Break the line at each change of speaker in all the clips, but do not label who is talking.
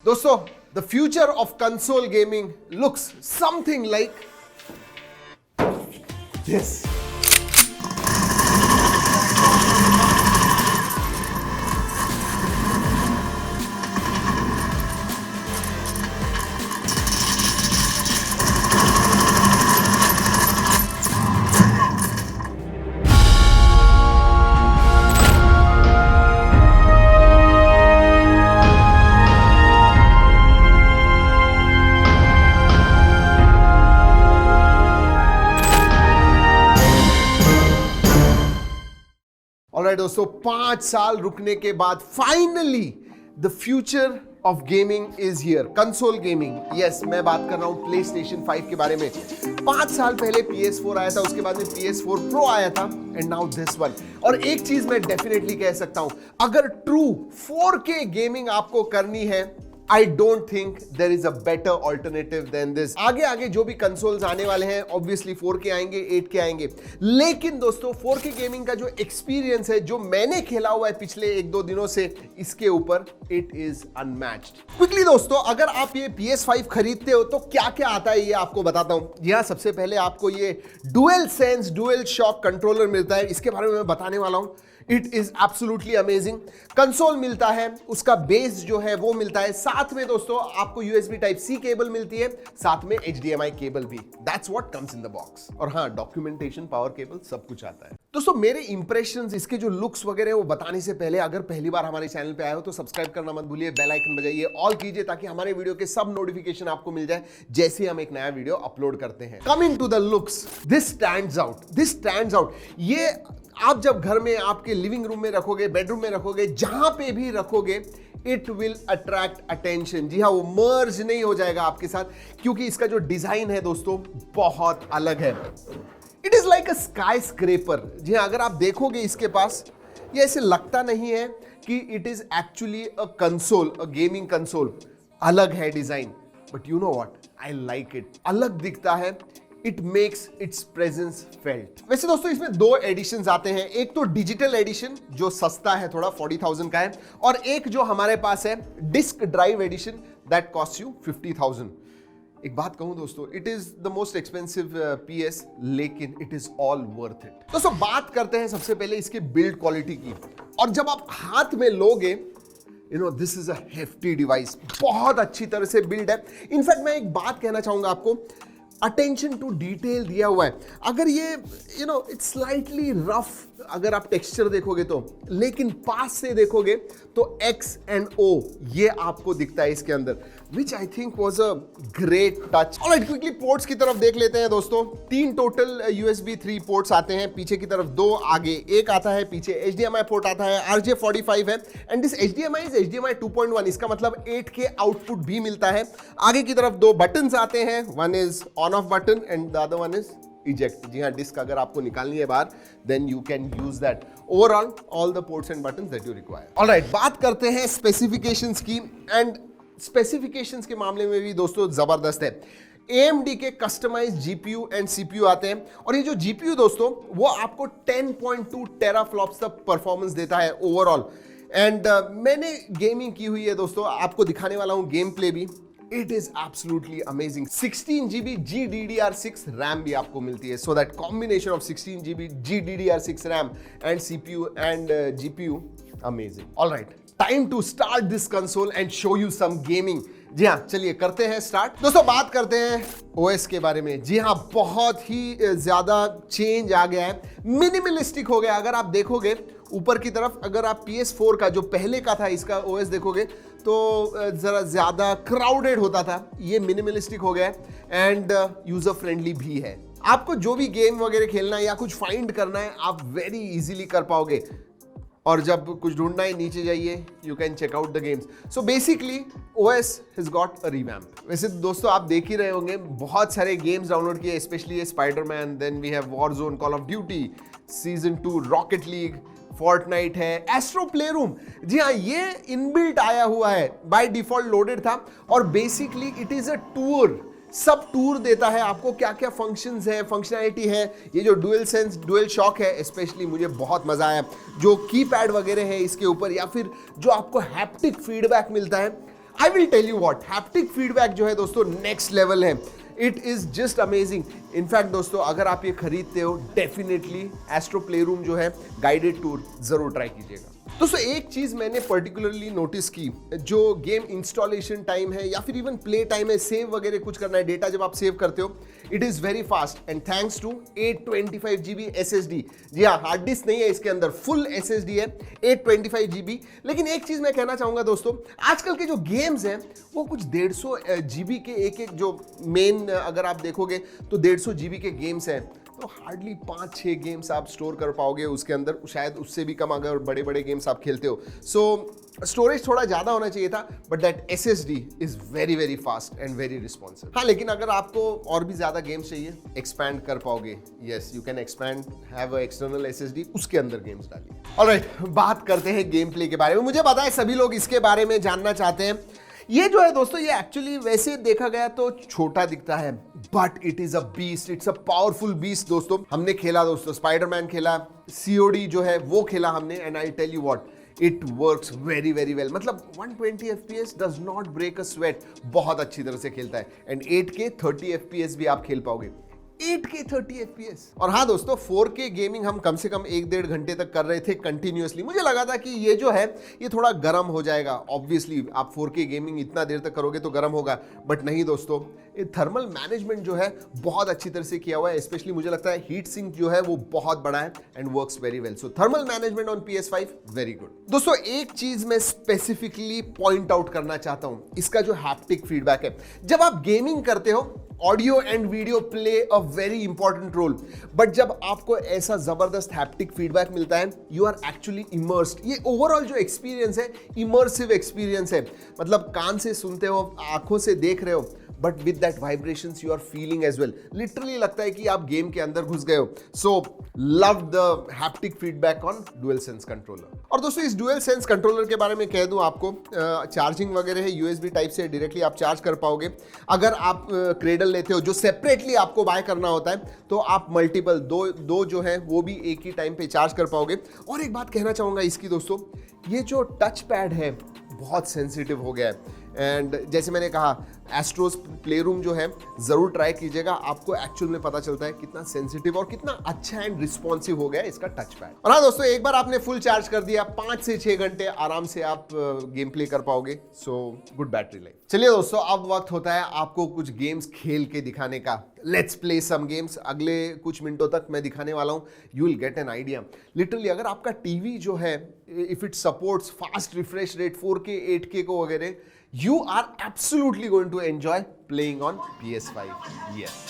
दोस्तों, the future of console gaming looks something like this. Alright दोस्तों, 5 साल रुकने के बाद finally the future of gaming is here, console gaming. Yes, मैं बात कर रहा हूं प्ले स्टेशन 5 के बारे में। 5 साल पहले PS4 आया था, उसके बाद में PS4 Pro आया था, एंड नाउ दिस वन। और एक चीज मैं डेफिनेटली कह सकता हूं, अगर ट्रू 4K गेमिंग आपको करनी है, I don't think there is a better alternative than this. आगे आगे जो भी कंसोल्स आने वाले हैं, obviously 4K आएंगे, 8K आएंगे, लेकिन दोस्तों 4K गेमिंग का जो एक्सपीरियंस है, जो मैंने खेला हुआ है पिछले 1-2 दिनों से, इसके ऊपर इट इज अनमैच्ड। क्विकली दोस्तों, अगर आप ये PS5 खरीदते हो तो क्या क्या आता है ये आपको बताता हूं। जी हाँ, सबसे पहले आपको ये dual sense dual shock controller मिलता है, इसके बारे में मैं बताने वाला हूं। It is absolutely amazing. Console मिलता है, उसका बेस जो है वो मिलता है, साथ में दोस्तों आपको USB Type-C केबल मिलती है, साथ में HDMI केबल भी। That's what comes in the box. और हाँ, डॉक्यूमेंटेशन, पावर केबल, सब कुछ आता है। दोस्तों, मेरे इंप्रेशंस, इसके जो लुक्स वगैरह वो बताने से पहले, अगर पहली बार हमारे चैनल पे आए हो तो सब्सक्राइब करना मत भूलिए, बेल आइकन बजाइए, ऑल कीजिए, ताकि हमारे वीडियो के सब नोटिफिकेशन आपको मिल जाए जैसे हम एक नया वीडियो अपलोड करते हैं। Coming to the looks, this stands out. ये आप जब घर में आपके लिविंग रूम में रखोगे, बेडरूम में रखोगे, जहां पे भी रखोगे, इट विल अट्रैक्ट अटेंशन। जी हाँ, वो मर्ज नहीं हो जाएगा आपके साथ, क्योंकि इसका जो डिजाइन है दोस्तों बहुत अलग है। It is like a skyscraper. जी हाँ, अगर आप देखोगे इसके पास, ये ऐसे लगता नहीं है कि it is actually a console, a gaming console. अलग है design, but you know what, I like it. अलग दिखता है, it makes it's presence felt. वैसे दोस्तों, इसमें 2 एडिशंस आते हैं। एक तो डिजिटल एडिशन जो सस्ता है, थोड़ा 40,000 का है, और एक जो हमारे पास है disc drive edition, that cost you 50,000। एक बात कहूं दोस्तों, it is the most expensive PS, लेकिन it is all worth it. दोस्तों, बात करते हैं सबसे पहले इसके बिल्ड क्वालिटी की। और जब आप हाथ में लोगे, you know, this is a hefty device. बहुत अच्छी तरह से बिल्ड है। इनफैक्ट मैं एक बात कहना चाहूंगा आपको, अटेंशन टू डिटेल दिया हुआ है। अगर ये you know it's slightly rough, अगर आप टेक्सचर देखोगे तो, लेकिन पास से देखोगे तो X and O ये आपको दिखता है इसके अंदर, which I think was a great touch. Alright, quickly ports की तरफ देख लेते हैं दोस्तों। 3 टोटल USB 3 पोर्ट्स आते हैं, पीछे की तरफ 2, आगे 1 आता है, पीछे HDMI पोर्ट आता है, RJ45 है, and this HDMI is HDMI 2.1, इसका मतलब 8K आउटपुट भी मिलता है। आगे की तरफ 2 बटन्स आते हैं, one is on off button and the other one is eject. जी हाँ, डिस्क अगर आपको निकालनी है बाहर, then you can use that. Overall all the ports and buttons that you require. Alright, बात करते हैं स्पेसिफिकेशंस की, एंड स्पेसिफिकेशंस के मामले में भी दोस्तों जबरदस्त है। AMD के कस्टमाइज्ड GPU एंड CPU आते हैं, और ये जो GPU दोस्तों, वो आपको 10.2 टेराफ्लॉप्स तक परफॉर्मेंस देता है ओवरऑल। एंड मैंने गेमिंग की हुई है दोस्तों, आपको दिखाने वाला हूं गेम प्ले भी। It is absolutely amazing. 16GB GDDR6 RAM भी आपको मिलती है, so that combination of 16GB GDDR6 RAM and CPU and GPU, amazing. Alright, time to start this console and show you some gaming. जी हाँ, चलिए करते हैं स्टार्ट। दोस्तों, बात करते हैं OS के बारे में। जी हाँ, बहुत ही ज्यादा चेंज आ गया है, मिनिमलिस्टिक हो गया। अगर आप देखोगे ऊपर की तरफ, अगर आप PS4 का जो पहले का था इसका OS देखोगे तो जरा ज्यादा क्राउडेड होता था, ये मिनिमलिस्टिक हो गया है एंड यूजर फ्रेंडली भी है। आपको जो भी गेम वगैरह खेलना है या कुछ फाइंड करना है, आप वेरी इजीली कर पाओगे। और जब कुछ ढूंढना है, नीचे जाइए, you can check out the games. So basically OS has got a revamp. वैसे दोस्तों, आप देख ही रहे होंगे, बहुत सारे गेम्स डाउनलोड किए, specially Spiderman, then we have Warzone, call of duty, season 2, rocket league, Fortnite है, एस्ट्रो प्लेरूम। जी हाँ, ये इनबिल्ट आया हुआ है, बाय डिफॉल्ट लोडेड था, और basically it is a tour, सब टूर देता है आपको, क्या क्या फंक्शंस है, फंक्शनैलिटी है। ये जो डुअल सेंस डुअल शॉक है, स्पेशली मुझे बहुत मजा आया। जो कीपैड वगैरह है इसके ऊपर, या फिर जो आपको हैप्टिक फीडबैक मिलता है, I will tell you what, haptic feedback जो है दोस्तों नेक्स्ट लेवल है। It is just amazing. In fact दोस्तों अगर आप ये खरीदते हो डेफिनेटली एस्ट्रो प्लेरूम जो है गाइडेड टूर जरूर ट्राई कीजिएगा। दोस्तों एक चीज मैंने पर्टिकुलरली नोटिस की, जो गेम इंस्टॉलेशन टाइम है या फिर इवन प्ले टाइम है, सेव वगैरह कुछ करना है, डेटा जब आप सेव करते हो it is very fast and thanks to 825 GB SSD। जी हाँ, हार्ड डिस्क नहीं है इसके अंदर, फुल SSD है 825 GB। लेकिन एक चीज मैं कहना चाहूंगा दोस्तों, आजकल के जो गेम्स हैं वो कुछ 150 GB के एक जो मेन अगर आप देखोगे तो 150 GB के गेम्स हैं, तो हार्डली 5-6 गेम्स आप स्टोर कर पाओगे उसके अंदर, शायद उससे भी कम अगर बड़े बड़े गेम्स आप खेलते हो। सो स्टोरेज थोड़ा ज्यादा होना चाहिए था, but that SSD is very very fast and very responsive. हाँ, लेकिन अगर आपको और भी ज्यादा गेम्स चाहिए, एक्सपैंड कर पाओगे, yes you can expand, have a external SSD, उसके अंदर गेम्स डालिए। ऑलराइट, बात करते हैं गेम प्ले के बारे में। मुझे पता है सभी लोग इसके बारे में जानना चाहते हैं। ये जो है दोस्तों, ये एक्चुअली वैसे देखा गया तो छोटा दिखता है, but it is a beast, it's a powerful beast दोस्तों। हमने खेला दोस्तों, स्पाइडरमैन खेला, COD जो है वो खेला हमने, and I tell you what, it works very very well. मतलब 120 FPS does not break a sweat, बहुत अच्छी तरह से खेलता है। एंड 8K 30 FPS भी आप खेल पाओगे, 8K 30 FPS। और हाँ दोस्तों, 4K गेमिंग हम कम से कम 1-1.5 घंटे तक कर रहे थे कंटिन्यूअसली। मुझे लगा था कि ये जो है ये थोड़ा गर्म हो जाएगा, ऑब्वियसली आप 4K गेमिंग इतना देर तक करोगे तो गर्म होगा, बट नहीं दोस्तों, ये थर्मल मैनेजमेंट जो है बहुत अच्छी तरह से किया हुआ है। स्पेशली मुझे लगता है हीट सिंक जो है वो बहुत बड़ा है and works very well. So thermal management on PS5 very good. दोस्तों एक चीज मैं स्पेसिफिकली पॉइंट आउट करना चाहता हूं, इसका जो हैप्टिक फीडबैक है। जब आप गेमिंग करते हो, audio and video play a very important role, but जब आपको ऐसा जबरदस्त हैप्टिक फीडबैक मिलता है, यू आर एक्चुअली इमर्स्ड। ये ओवरऑल जो एक्सपीरियंस है, इमर्सिव एक्सपीरियंस है। मतलब कान से सुनते हो, आंखों से देख रहे हो, but with that vibrations you are feeling as well. Literally लगता है कि आप गेम के अंदर घुस गए हो। So love the haptic feedback on dual sense controller. और दोस्तों इस डुअल सेंस कंट्रोलर के बारे में कह दूं आपको, चार्जिंग वगैरह है, USB टाइप से डायरेक्टली आप चार्ज कर पाओगे। अगर आप क्रेडल लेते हो जो सेपरेटली आपको बाय करना होता है, तो आप मल्टीपल दो जो है वो भी एक ही टाइम पे चार्ज कर पाओगे। और एक बात कहना चाहूंगा इसकी दोस्तों, ये जो टच पैड है बहुत सेंसिटिव हो गया है। एंड जैसे मैंने कहा, एस्ट्रोस प्लेरूम जो है जरूर ट्राई कीजिएगा, आपको एक्चुअल में पता चलता है कितना सेंसिटिव और कितना अच्छा एंड रिस्पॉन्सिव हो गया है इसका टच पैड। और हाँ दोस्तों, एक बार आपने फुल चार्ज कर दिया, 5 से 6 घंटे आराम से आप गेम प्ले कर पाओगे। So good battery life. चलिए दोस्तों, अब वक्त होता है आपको कुछ गेम्स खेल के दिखाने का। Let's play some games. अगले कुछ मिनटों तक मैं दिखाने वाला हूं, you will get an idea. Literally अगर आपका टीवी जो है, if it supports fast refresh rate 4K 8K को वगैरह, you are absolutely going to enjoy playing on PS5. Yes.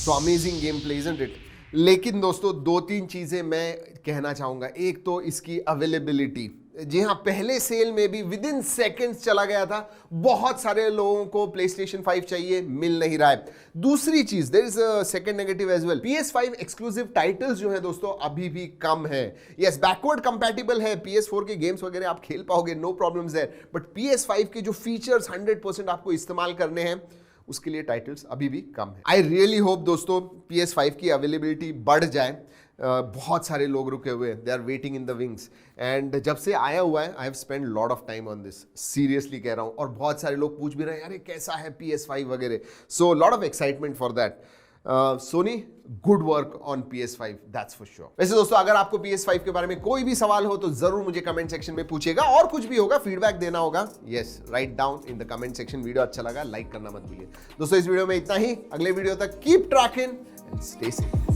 So amazing game play isn't it. लेकिन दोस्तों 2-3 चीजें मैं कहना चाहूंगा। एक तो इसकी अवेलेबिलिटी, जी हाँ, पहले सेल में भी विद इन सेकेंड्स चला गया था। बहुत सारे लोगों को PlayStation 5 चाहिए, मिल नहीं रहा है। दूसरी चीज, there is a second negative as well, PS5 exclusive titles जो है दोस्तों अभी भी कम है। यस, बैकवर्ड कंपैटिबल है, PS4 के गेम्स वगैरह आप खेल पाओगे, नो प्रॉब्लम्स है, बट PS5 के जो फीचर्स 100% आपको इस्तेमाल करने हैं उसके लिए टाइटल्स अभी भी कम है। आई रियली होप दोस्तों PS5 की अवेलेबिलिटी बढ़ जाए। बहुत सारे लोग रुके हुए हैं, they are waiting in the wings, and जब से आया हुआ है I have spend lot of time on this, seriously कह रहा हूं। और बहुत सारे लोग पूछ भी रहे हैं अरे कैसा है PS5 वगैरह, so lot of excitement for that. Sony, good work on PS5, that's for sure. वैसे दोस्तों अगर आपको PS5 के बारे में कोई भी सवाल हो तो जरूर मुझे कमेंट सेक्शन में पूछेगा, और कुछ भी होगा फीडबैक देना होगा, yes, write down in the comment section. Video अच्छा लगा लाइक करना मत भूलिए दोस्तों। इस वीडियो में इतना ही, अगले वीडियो तक keep trekking and stay safe.